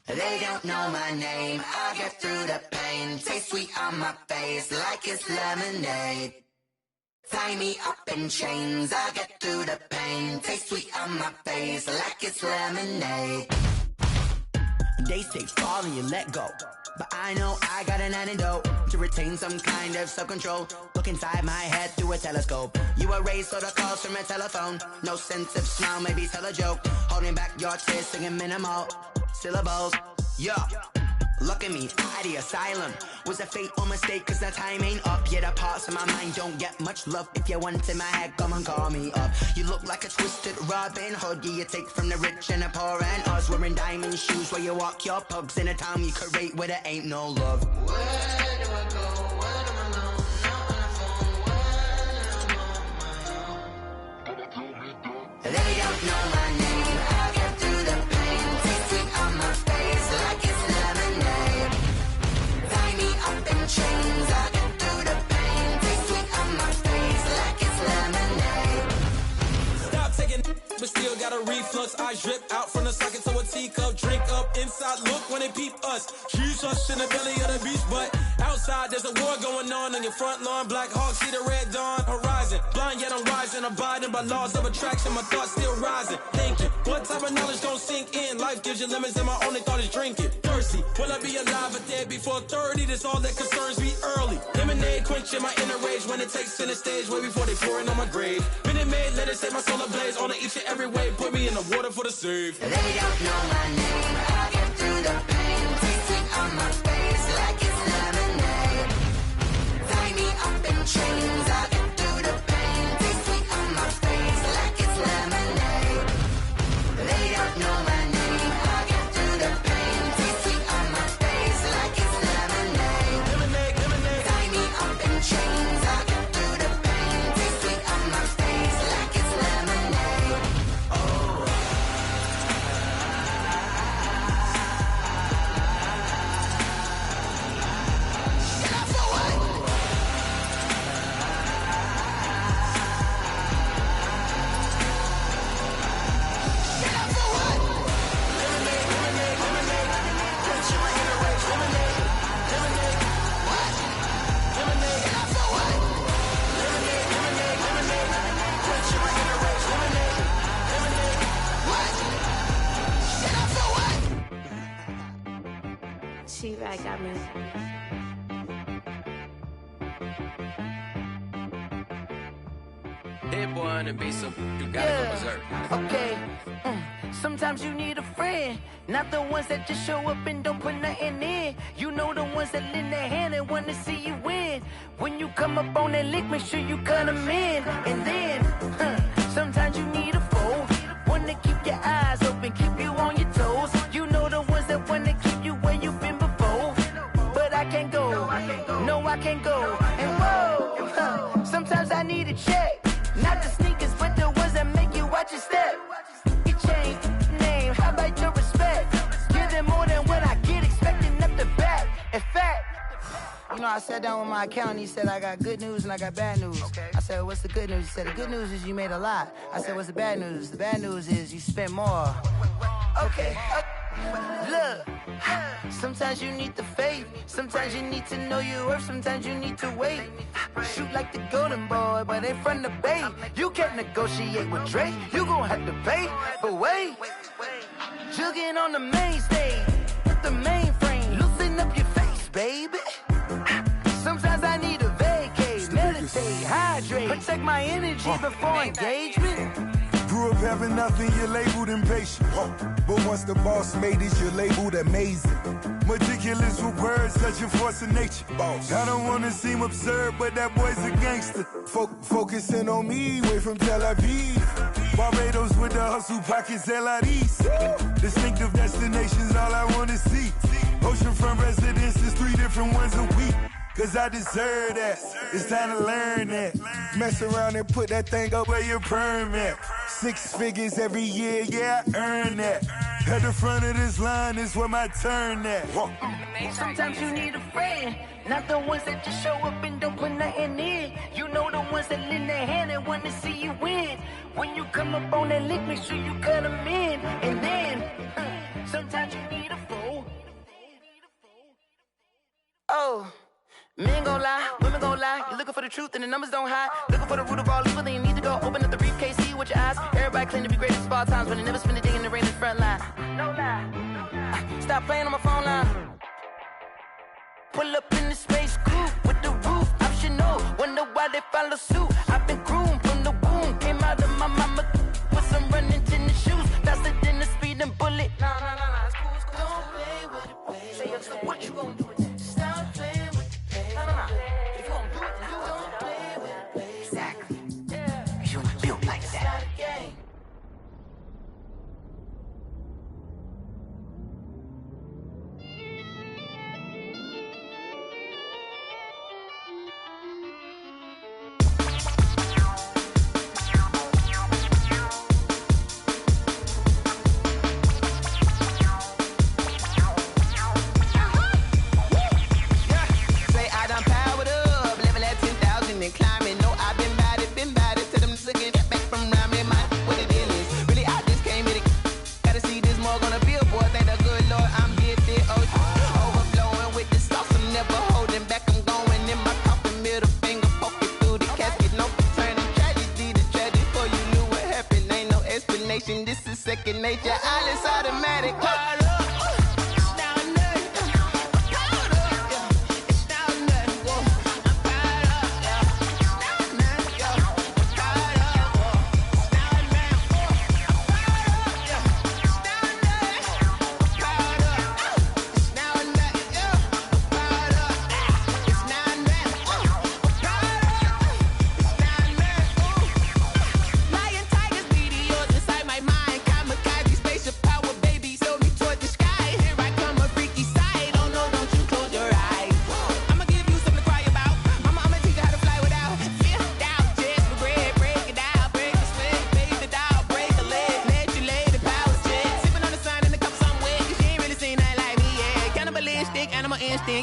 They don't know my name, I get through the pain. Taste sweet on my face like it's lemonade. Tie me up in chains, I get through the pain. Taste sweet on my face like it's lemonade. They say fall and you let go, but I know I got an antidote to retain some kind of self-control. Look inside my head through a telescope. You erase all the calls from a telephone. No sense of smile, maybe tell a joke. Holding back your tears, singing minimal syllables. Yeah, look at me, out the asylum. Was a fate or mistake, cause the time ain't up. Yet the parts of my mind don't get much love. If you want in my head, come and call me up. You look like a twisted Robin Hood. Yeah, you take from the rich and the poor and us. Wearing diamond shoes where you walk your pugs in a town you create where there ain't no love. Where do I go? When I'm alone? Not on the phone. When I'm on my own. They don't know my name. I get through the pain. Taste sweet on my face like it's lemonade. Tie me up in chains. I get through the pain. Taste sweet on my face like it's lemonade. Stop taking, but still got a reflux. I drip out from the socket to a teacup. Drink up inside. Look when they peep us. Choose us in the belly of the beach, but outside there's a war going on your front lawn. Black Hawk see the red dawn horizon. Blind yet I'm rising, abiding by laws of attraction. My thoughts still rising. Thinking, what type of knowledge don't sink in? Life gives you lemons, and my only thought is drinking. Thirsty, will I be alive or dead before 30? That's all that concerns me early. Lemonade quenching my inner rage when it takes center stage way before they pour it on my grave. Minute Maid, let it set my soul ablaze on each and every way. Put me in the water for the save. They don't know my name. I get through the pain. Taste sweet on my face like it's lemonade. Tie me up in chains. I get through the pain. Taste sweet on my face like it's lemonade. They don't know my name. I T-Rack got me. Hit one and be so you gotta go berserk. Okay. Sometimes you need a friend, not the ones that just show up and don't put nothing in. You know the ones that lend their hand and want to see you win. When you come up on that lick, make sure you cut them in. And then, sometimes you need a foe, one to keep your eyes open, keep you on your toes. You know the ones that want to keep you where you've been before. But I can't go, no I can't go. And whoa, sometimes I need a check, not the sneakers, but the ones that make you watch your step. Change name, how about your respect? Give them more than what I get, expecting up the back. In fact, you know, I sat down with my accountant, he said, I got good news and I got bad news. Okay. I said, what's the good news? He said, the good news is you made a lot. I said, what's the bad news? The bad news is you spent more. Okay. Look, sometimes you need the faith, sometimes you need to know your worth, sometimes you need to wait. Shoot like the golden boy, but ain't from the bay. You can't negotiate with Drake, you gon' have to pay. But wait, jugging on the main stage, with the mainframe, loosen up your face, baby. Sometimes I need a vacate, meditate, hydrate, protect my energy before engagement. Grew up having nothing, you're labeled impatient. But once the boss made it, you're labeled amazing. Meticulous with words, such a force of nature. I don't wanna seem absurd, but that boy's a gangster. Focusing on me, way from Tel Aviv. Barbados with the hustle pockets, LIDs. Distinctive destinations, all I wanna see. Oceanfront residences, 3 different ones a week. Cause I deserve that, it's time to learn that. Mess around and put that thing up where your permit. 6 figures every year, yeah, I earn that. At the front of this line is where my turn at. Sometimes you need a friend, not the ones that just show up and don't put nothing in. You know the ones that lend their hand and want to see you win. When you come up on that lick, make sure you cut them in. And then, sometimes you need a foe. Oh. Men gon' lie, women gon' lie. You're looking for the truth and the numbers don't hide. Looking for the root of all evil, then you need to go open up the briefcase, see with your eyes. Everybody claim to be great at small times, but they never spend a day in the rain in the front line. No lie. Stop playing on my phone line. Pull up in the space coupe with the roof optional. Wonder why they follow suit. I've been groomed from the womb. Came out of my mama with some running tennis shoes. Faster than the speeding bullet. No, it's cool, it's cool. Don't play with it, baby. Say so what you gon' do with it? Stop playing. If you don't do it, then you don't play with it, baby. Exactly. Yeah. You built like that. It's not a game. This is second nature, all is automatic.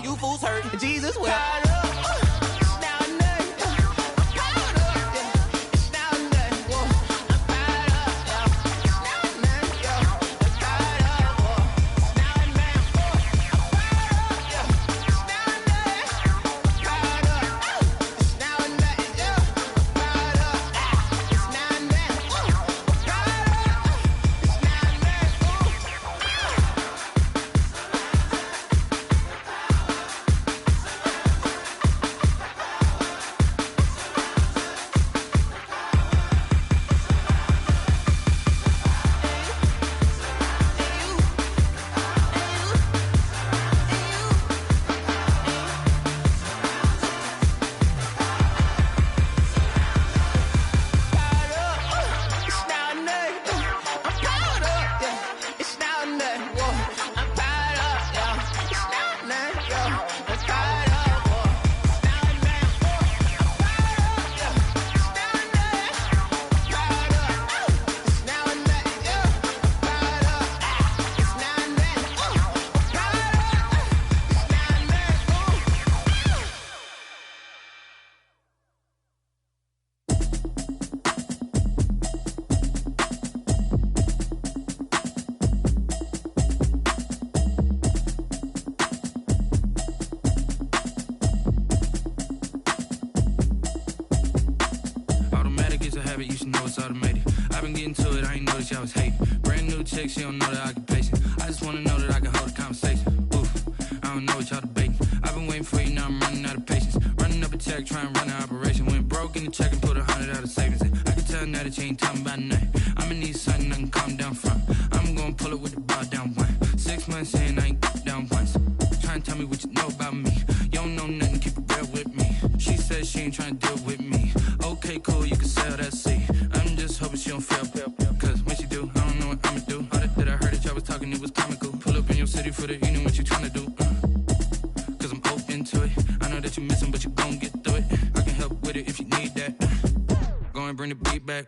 You fools hurt. Jesus will. into it, I ain't noticed y'all was hating. Brand new chick, she don't know the occupation. I just wanna know that I can hold a conversation. Oof, I don't know what y'all debating. I've been waiting for you, now I'm running out of patience. Running up a check, trying to run an operation. Went broke in the check and put 100 out of savings in. I can tell now that you ain't talking about nothing. I'ma need something I can calm down from. I'm gonna pull it with the bar down one. 6 months in, I ain't down once. Trying to tell me what you know about me. You don't know nothing, keep it real with me. She said she ain't trying to deal with me. Okay, cool, you can sell that seat. I'm just hoping she don't fail. Cause when she do, I don't know what I'ma do. All that I heard that y'all was talking, it was comical. Pull up in your city for the evening, what you trying to do? Cause I'm open to it. I know that you missing, but you gon' get through it. I can help with it if you need that. Go and bring the beat back.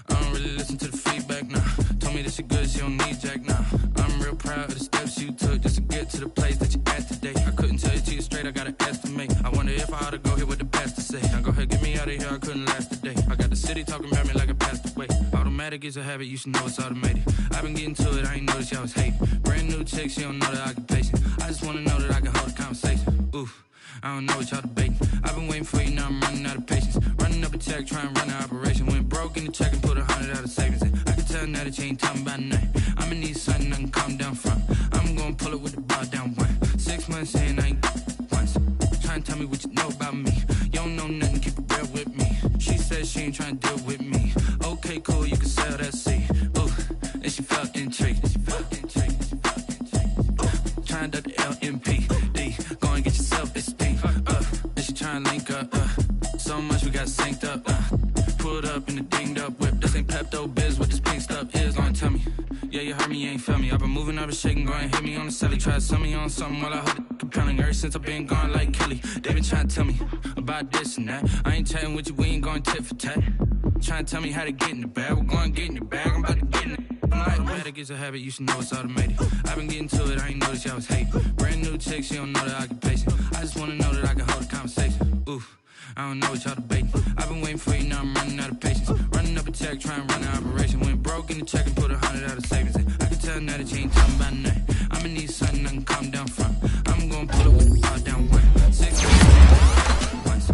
I don't really listen to the feedback, nah. Told me that she good, she don't need jack, nah. I'm real proud of the steps you took just to get to the place that you at today. I couldn't tell you to you straight, I gotta estimate. I wonder if I ought to go here with the pastor say. Now go ahead, get me out of here, I couldn't last a day. I got the city talking about me like I passed away. Automatic is a habit, you should know it's automated. I've been getting to it, I ain't noticed y'all was hating. Brand new chick, she don't know the occupation. I just wanna know that I can hold a conversation. Oof, I don't know what y'all debating. I've been waiting for you, now I'm running out of patience. Running up a check, trying to run an operation. Went broke in the check and put 100 out of savings in. I can tell now that you ain't talking about nothing. I'ma need something I can calm down from. I'm gonna pull it with the bar down one. 6 months in, I ain't once. Trying to tell me what you know about me. You don't know nothing, keep it real with me. She said she ain't trying to deal with me. Okay, cool, you can sell that seat. Ooh, and she felt intrigued. Trying to the LMPD. Go and get yourself esteem. And she trying to link up. So much we got synced up. Pulled up in the dinged up whip. This ain't Pepto Biz, what this pink stuff is. Gonna tell me. Yeah, you heard me, you ain't felt me. I've been moving, I've been shaking, go and hit me on the celly. Try to sell me on something while I hold it compelling. Ever since I've been gone like Kelly, they been trying to tell me about this and that. I ain't chatting with you, we ain't going tit for tat. Trying to tell me how to get in the bag. We're going to get in the bag, I'm about to get in it. Automatic is a habit, you should know it's automated. I've been getting to it, I ain't noticed y'all was hating. Brand new chick, she don't know the occupation. I just wanna know that I can hold a conversation. Oof, I don't know what y'all debating. I've been waiting for you, now I'm running out of patience. Running up a check, trying to run an operation. Went broke in the check and put 100 out of savings in. I can tell now that you ain't talking about nothing. I'ma need something I can calm down from. I'm gonna pull it with the bar down one. 6 months once.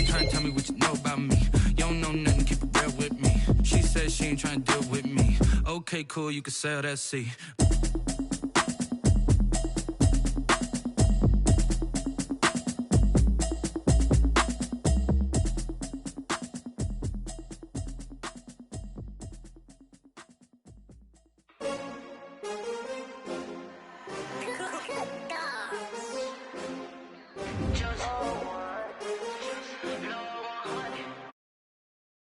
Trying to tell me what you know about me. You don't know nothing, keep it real with me. She said she ain't trying to deal with me. Okay, cool, you can sell that seat.